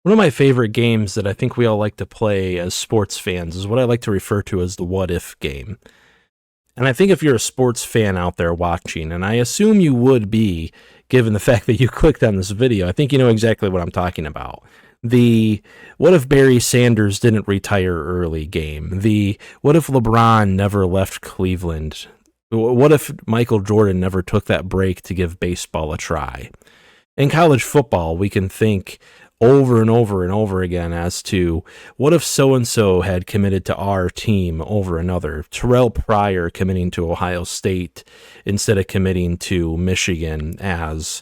One of my favorite games that I think we all like to play as sports fans is what I like to refer to as the what if game. And I think if you're a sports fan out there watching, and I assume you would be, given the fact that you clicked on this video, I think you know exactly what I'm talking about. The what if Barry Sanders didn't retire early game. The what if LeBron never left Cleveland. What if Michael Jordan never took that break to give baseball a try. In college football, we can think over and over and over again as to what if so-and-so had committed to our team over another. Terrell Pryor committing to Ohio State instead of committing to Michigan, as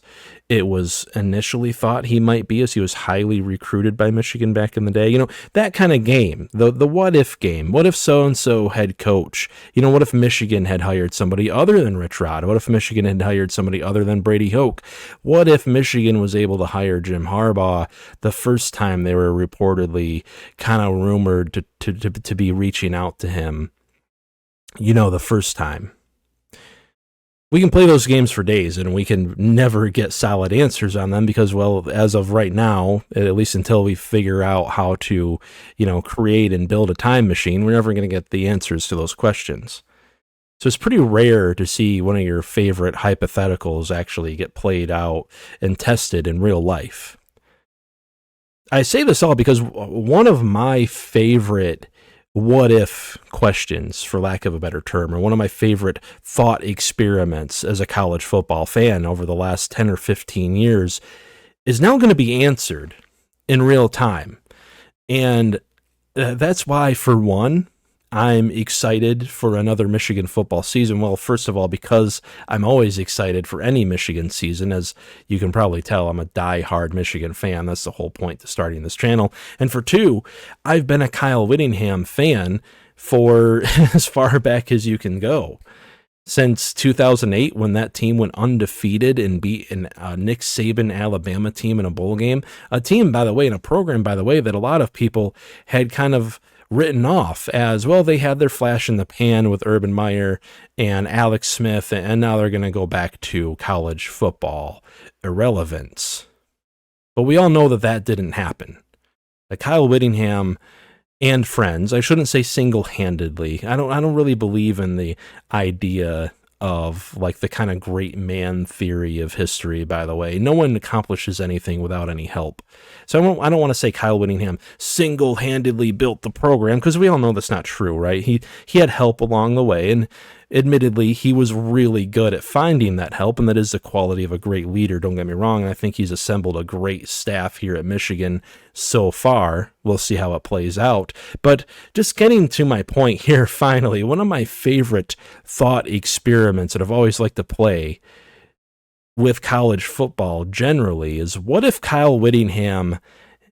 it was initially thought he might be, as he was highly recruited by Michigan back in the day. You know, that kind of game, the what if game. What if so-and-so head coach? You know, what if Michigan had hired somebody other than Rich Rod? What if Michigan had hired somebody other than Brady Hoke? What if Michigan was able to hire Jim Harbaugh the first time they were reportedly kind of rumored to be reaching out to him? You know, the first time. We can play those games for days and we can never get solid answers on them because, well, as of right now, at least until we figure out how to, create and build a time machine, we're never going to get the answers to those questions. So it's pretty rare to see one of your favorite hypotheticals actually get played out and tested in real life. I say this all because one of my favorite what if questions, for lack of a better term, or one of my favorite thought experiments as a college football fan over the last 10 or 15 years is now going to be answered in real time. And that's why, for one, I'm excited for another Michigan football season. Well, first of all, because I'm always excited for any Michigan season. As you can probably tell, I'm a die-hard Michigan fan. That's the whole point to starting this channel. And for two, I've been a Kyle Whittingham fan for as far back as you can go. Since 2008, when that team went undefeated and beat a Nick Saban Alabama team in a bowl game. A team, by the way, and a program, by the way, that a lot of people had kind of written off as, well, they had their flash in the pan with Urban Meyer and Alex Smith, and now they're going to go back to college football irrelevance. But we all know that didn't happen. Kyle Whittingham and friends, I shouldn't say single-handedly. I don't really believe in the idea of like the kind of great man theory of history, by the way. No one accomplishes anything without any help. So I don't want to say Kyle Whittingham single-handedly built the program, because we all know that's not true, right? He had help along the way, and admittedly, he was really good at finding that help, and that is the quality of a great leader, don't get me wrong. And I think he's assembled a great staff here at Michigan so far. We'll see how it plays out. But just getting to my point here, finally, one of my favorite thought experiments that I've always liked to play with college football generally is, what if Kyle Whittingham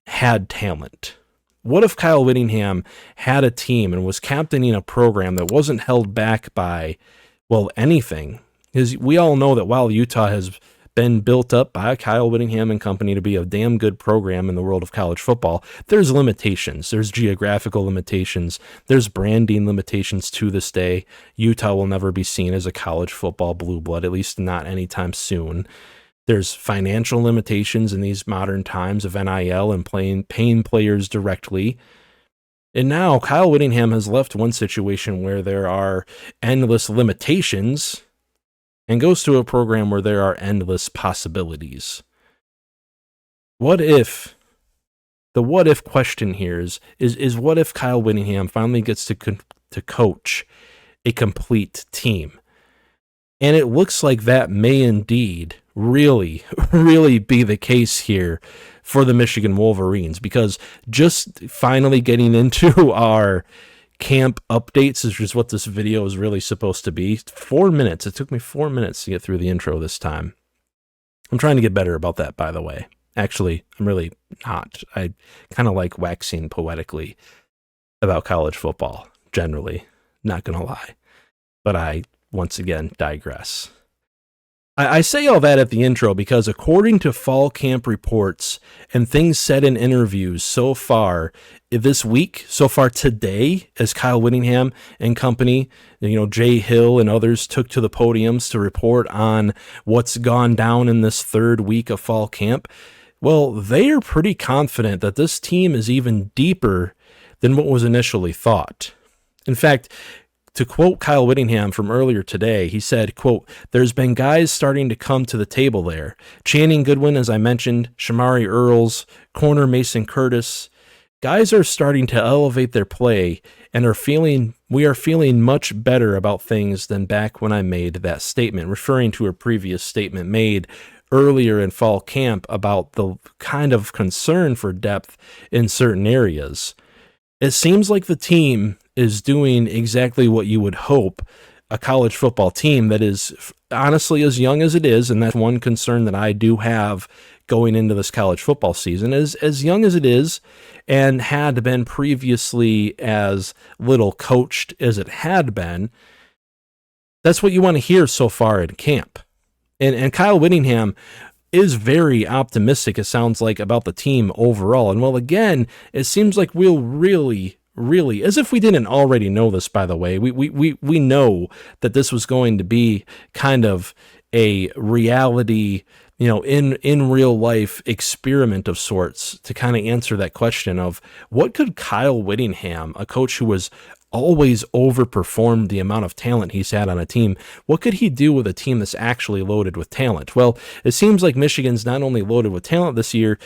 had talent? What if Kyle Whittingham had a team and was captaining a program that wasn't held back by, well, anything? Because we all know that while Utah has been built up by Kyle Whittingham and company to be a damn good program in the world of college football, there's limitations. There's geographical limitations. There's branding limitations to this day. Utah will never be seen as a college football blue blood, at least not anytime soon. There's financial limitations in these modern times of NIL and paying players directly. And now Kyle Whittingham has left one situation where there are endless limitations and goes to a program where there are endless possibilities. What if, the what if question here is what if Kyle Whittingham finally gets to coach a complete team? And it looks like that may indeed really, really be the case here for the Michigan Wolverines, because just finally getting into our camp updates is just what this video is really supposed to be. 4 minutes. It took me 4 minutes to get through the intro this time. I'm trying to get better about that, by the way. Actually, I'm really not. I kind of like waxing poetically about college football, generally. Not going to lie. But I, once again, digress. I say all that at the intro because according to fall camp reports and things said in interviews so far this week, so far today, as Kyle Whittingham and company, Jyaire Hill and others took to the podiums to report on what's gone down in this third week of fall camp, Well, they are pretty confident that this team is even deeper than what was initially thought. In fact, to quote Kyle Whittingham from earlier today, he said, quote, "There's been guys starting to come to the table there. Channing Goodwin, as I mentioned, Shamari Earls, corner Mason Curtis. Guys are starting to elevate their play and we are feeling much better about things than back when I made that statement," referring to a previous statement made earlier in fall camp about the kind of concern for depth in certain areas. It seems like the team is doing exactly what you would hope a college football team that is honestly as young as it is, and that's one concern that I do have going into this college football season, is as young as it is and had been previously as little coached as it had been. That's what you want to hear so far in camp. And Kyle Whittingham is very optimistic, it sounds like, about the team overall. And well, again, it seems like we'll really, as if we didn't already know this, by the way, we know that this was going to be kind of a reality, in real life experiment of sorts to kind of answer that question of what could Kyle Whittingham, a coach who was always overperformed the amount of talent he's had on a team, what could he do with a team that's actually loaded with talent? Well, it seems like Michigan's not only loaded with talent this year,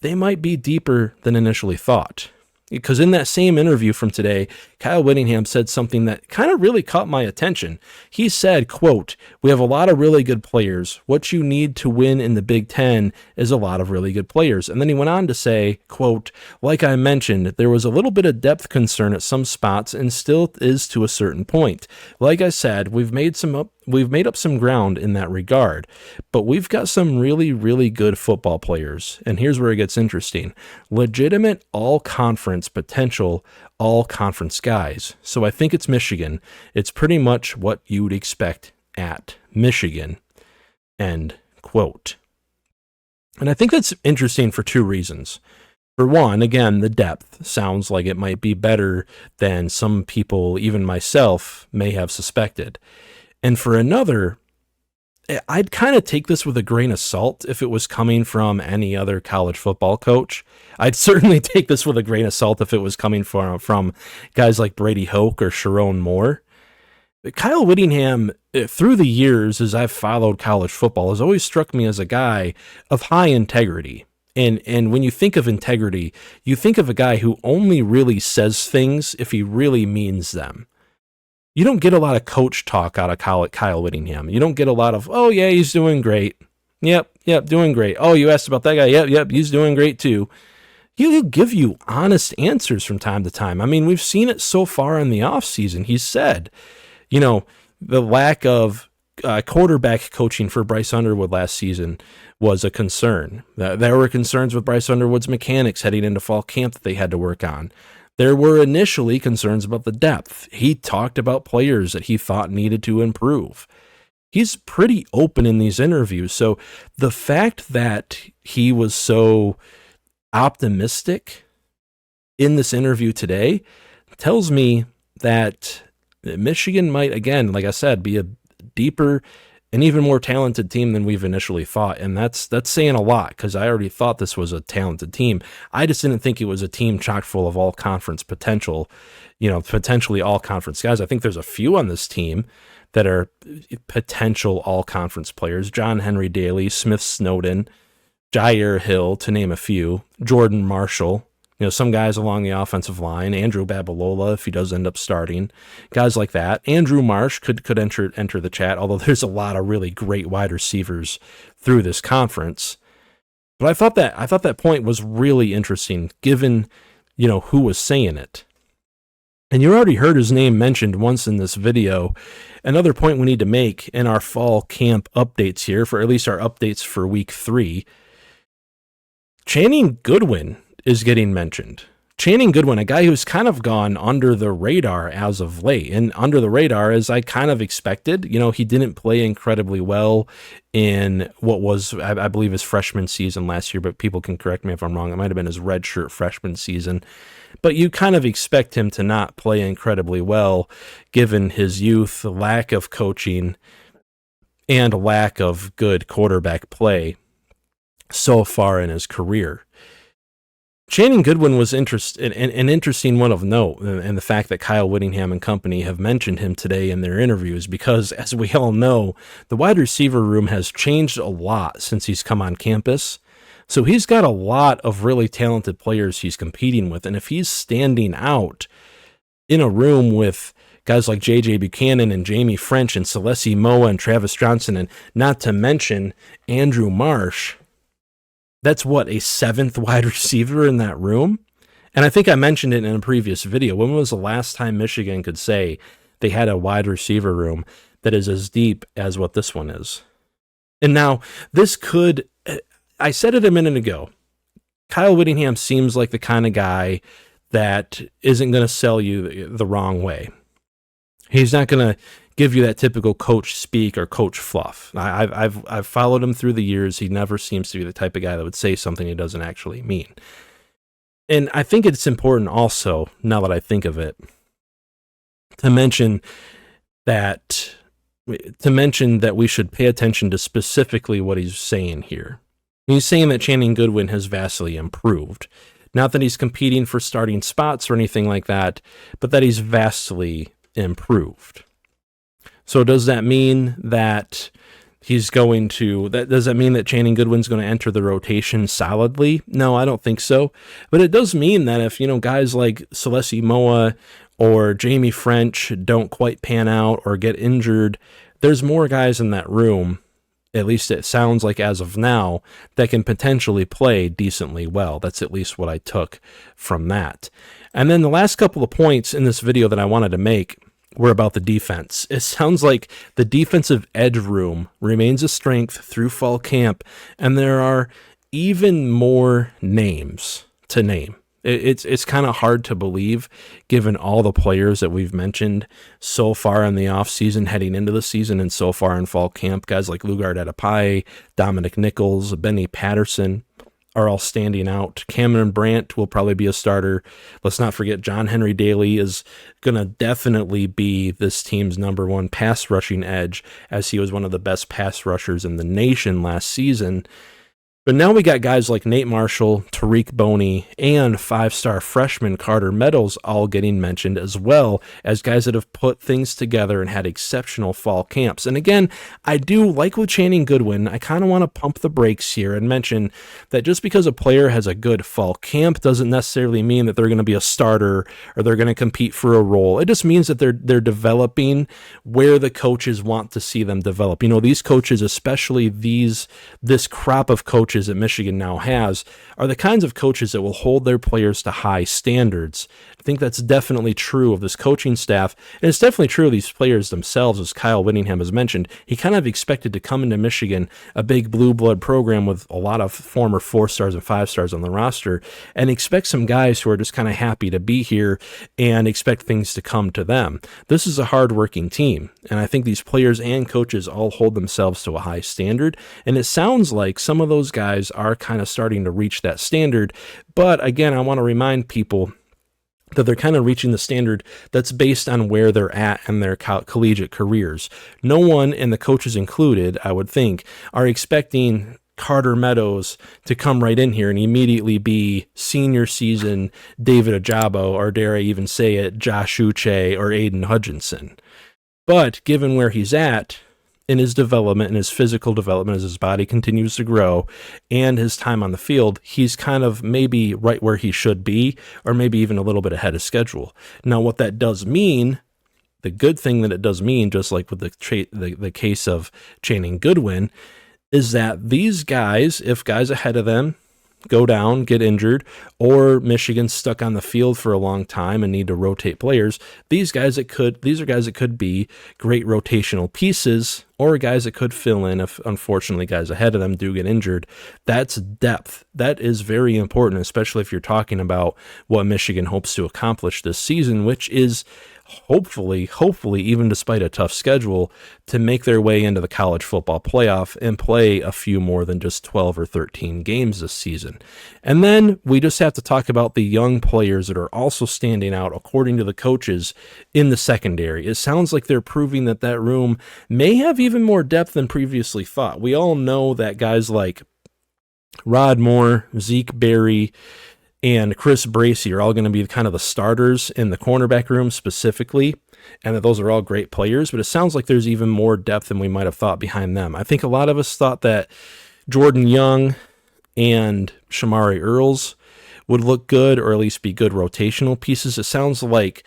they might be deeper than initially thought. Because in that same interview from today, Kyle Whittingham said something that kind of really caught my attention. He said, quote, "We have a lot of really good players. What you need to win in the Big Ten is a lot of really good players." And then he went on to say, quote, "Like I mentioned, there was a little bit of depth concern at some spots and still is to a certain point. Like I said, we've made up some ground in that regard, but we've got some really, really good football players." And here's where it gets interesting. Legitimate all-conference potential, all-conference guys. So I think it's Michigan. It's pretty much what you'd expect at Michigan. End quote. And I think that's interesting for two reasons. For one, again, the depth sounds like it might be better than some people, even myself, may have suspected. And for another, I'd kind of take this with a grain of salt if it was coming from any other college football coach. I'd certainly take this with a grain of salt if it was coming from guys like Brady Hoke or Sharon Moore. Kyle Whittingham, through the years as I've followed college football, has always struck me as a guy of high integrity. And when you think of integrity, you think of a guy who only really says things if he really means them. You don't get a lot of coach talk out of Kyle Whittingham. You don't get a lot of, "Oh, yeah, he's doing great. Yep, doing great. Oh, you asked about that guy. Yep, he's doing great too." He'll give you honest answers from time to time. I mean, we've seen it so far in the offseason. He's said, the lack of quarterback coaching for Bryce Underwood last season was a concern. There were concerns with Bryce Underwood's mechanics heading into fall camp that they had to work on. There were initially concerns about the depth. He talked about players that he thought needed to improve. He's pretty open in these interviews. So the fact that he was so optimistic in this interview today tells me that Michigan might, again, like I said, be a deeper and even more talented team than we've initially thought. And that's saying a lot, because I already thought this was a talented team. I just didn't think it was a team chock full of all conference potential, potentially all conference guys. I think there's a few on this team that are potential all conference players. John Henry Daly, Smith Snowden, Jyaire Hill, to name a few, Jordan Marshall, some guys along the offensive line, Andrew Babalola, if he does end up starting, guys like that. Andrew Marsh could enter the chat, although there's a lot of really great wide receivers through this conference. But I thought that point was really interesting, given, who was saying it. And you already heard his name mentioned once in this video. Another point we need to make in our fall camp updates here, for at least our updates for week 3, Channing Goodwin is getting mentioned. Channing Goodwin, a guy who's kind of gone under the radar as of late, and under the radar as I kind of expected. He didn't play incredibly well in what was, I believe, his freshman season last year, but people can correct me if I'm wrong. It might have been his redshirt freshman season. But you kind of expect him to not play incredibly well, given his youth, lack of coaching, and lack of good quarterback play. so far in his career. Channing Goodwin was an interesting one of note, and the fact that Kyle Whittingham and company have mentioned him today in their interviews, because as we all know, the wide receiver room has changed a lot since he's come on campus. So he's got a lot of really talented players he's competing with, and if he's standing out in a room with guys like J.J. Buchanan and Jamie French and Celessi Moa and Travis Johnson, and not to mention Andrew Marsh, that's what, a 7th wide receiver in that room? And I think I mentioned it in a previous video. When was the last time Michigan could say they had a wide receiver room that is as deep as what this one is? And now, this could, I said it a minute ago, Kyle Whittingham seems like the kind of guy that isn't going to sell you the wrong way. He's not going to give you that typical coach speak or coach fluff. I've followed him through the years. He never seems to be the type of guy that would say something he doesn't actually mean. And I think it's important also, now that I think of it, to mention that we should pay attention to specifically what he's saying here. He's saying that Channing Goodwin has vastly improved. Not that he's competing for starting spots or anything like that, but that he's vastly improved. So does that mean that does that mean that Channing Goodwin's going to enter the rotation solidly? No, I don't think so. But it does mean that if, guys like Celessi Moa or Jamie French don't quite pan out or get injured, there's more guys in that room, at least it sounds like as of now, that can potentially play decently well. That's at least what I took from that. And then the last couple of points in this video that I wanted to make were about the defense. It sounds like the defensive edge room remains a strength through fall camp, and there are even more names to name. It's kind of hard to believe, given all the players that we've mentioned so far in the offseason, heading into the season, and so far in fall camp. Guys like Lugard Adepaye, Dominic Nichols, Benny Patterson are all standing out. Cameron Brandt will probably be a starter. Let's not forget John Henry Daly is going to definitely be this team's number one pass rushing edge, as he was one of the best pass rushers in the nation last season. But now we got guys like Nate Marshall, Tariq Boney, and 5-star freshman Carter Meadows all getting mentioned, as well as guys that have put things together and had exceptional fall camps. And again, I do like with Channing Goodwin, I kind of want to pump the brakes here and mention that just because a player has a good fall camp doesn't necessarily mean that they're going to be a starter or they're going to compete for a role. It just means that they're developing where the coaches want to see them develop. These coaches, especially this crop of coaches that Michigan now has, are the kinds of coaches that will hold their players to high standards. I think that's definitely true of this coaching staff, and it's definitely true of these players themselves, as Kyle Whittingham has mentioned. He kind of expected to come into Michigan, a big blue blood program with a lot of former 4-stars and 5-stars on the roster, and expect some guys who are just kind of happy to be here and expect things to come to them. This is a hardworking team, and I think these players and coaches all hold themselves to a high standard, and it sounds like some of those guys are kind of starting to reach that standard. But again, I want to remind people that they're kind of reaching the standard that's based on where they're at in their collegiate careers. No one, and the coaches included, I would think, are expecting Carter Meadows to come right in here and immediately be senior season David Ojabo, or dare I even say it, Josh Uche or Aiden Hutchinson. But given where he's at in his development, and his physical development as his body continues to grow, and his time on the field, he's kind of maybe right where he should be, or maybe even a little bit ahead of schedule. Now, what that does mean, the good thing that it does mean, just like with the case of Channing Goodwin, is that these guys, if guys ahead of them go down, get injured, or Michigan's stuck on the field for a long time and need to rotate players, these are guys that could be great rotational pieces, or guys that could fill in if, unfortunately, guys ahead of them do get injured. That's depth. That is very important, especially if you're talking about what Michigan hopes to accomplish this season, which is hopefully, even despite a tough schedule, to make their way into the college football playoff and play a few more than just 12 or 13 games this season. And then we just have to talk about the young players that are also standing out, according to the coaches, in the secondary. It sounds like they're proving that room may have even more depth than previously thought. We all know that guys like Rod Moore, Zeke Berry, and Chris Bracey are all going to be kind of the starters in the cornerback room specifically, and that those are all great players, but it sounds like there's even more depth than we might have thought behind them. I think a lot of us thought that Jordan Young and Shamari Earls would look good, or at least be good rotational pieces. It sounds like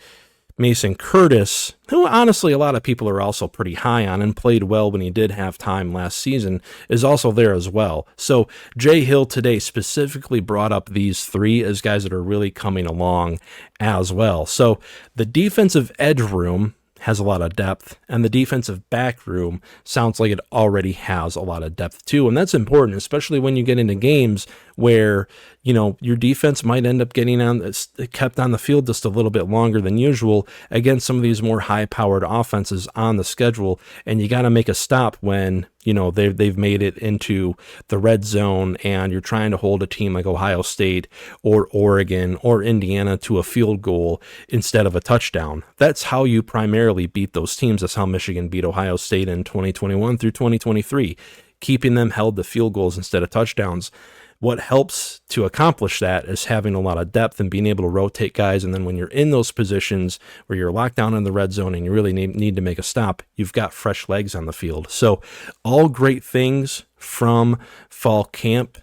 Mason Curtis, who honestly a lot of people are also pretty high on and played well when he did have time last season, is also there as well. So Jyaire Hill today specifically brought up these three as guys that are really coming along as well. So the defensive edge room has a lot of depth, and the defensive back room sounds like it already has a lot of depth too. And that's important, especially when you get into games where, you know, your defense might end up getting kept on the field just a little bit longer than usual against some of these more high-powered offenses on the schedule, and you got to make a stop when, you know, they've made it into the red zone and you're trying to hold a team like Ohio State or Oregon or Indiana to a field goal instead of a touchdown. That's how you primarily beat those teams. That's how Michigan beat Ohio State in 2021 through 2023, keeping them held to field goals instead of touchdowns. What helps to accomplish that is having a lot of depth and being able to rotate guys. And then when you're in those positions where you're locked down in the red zone and you really need to make a stop, you've got fresh legs on the field. So all great things from fall camp,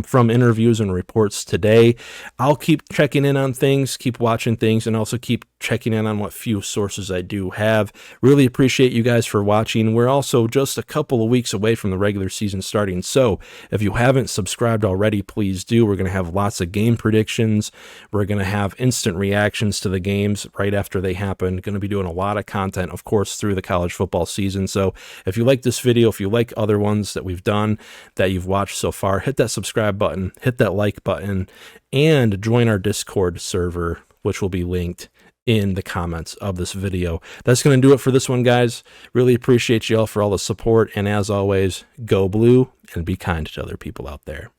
from interviews and reports today. I'll keep checking in on things, keep watching things, and also keep checking in on what few sources I do have. Really appreciate you guys for watching. We're also just a couple of weeks away from the regular season starting, so if you haven't subscribed already, please do. We're going to have lots of game predictions. We're going to have instant reactions to the games right after they happen. Going to be doing a lot of content, of course, through the college football season. So if you like this video, if you like other ones that we've done that you've watched so far, hit that subscribe button, hit that like button, and join our Discord server, which will be linked in the comments of this video. That's going to do it for this one, guys. Really appreciate you all for all the support, and as always, go blue and be kind to other people out there.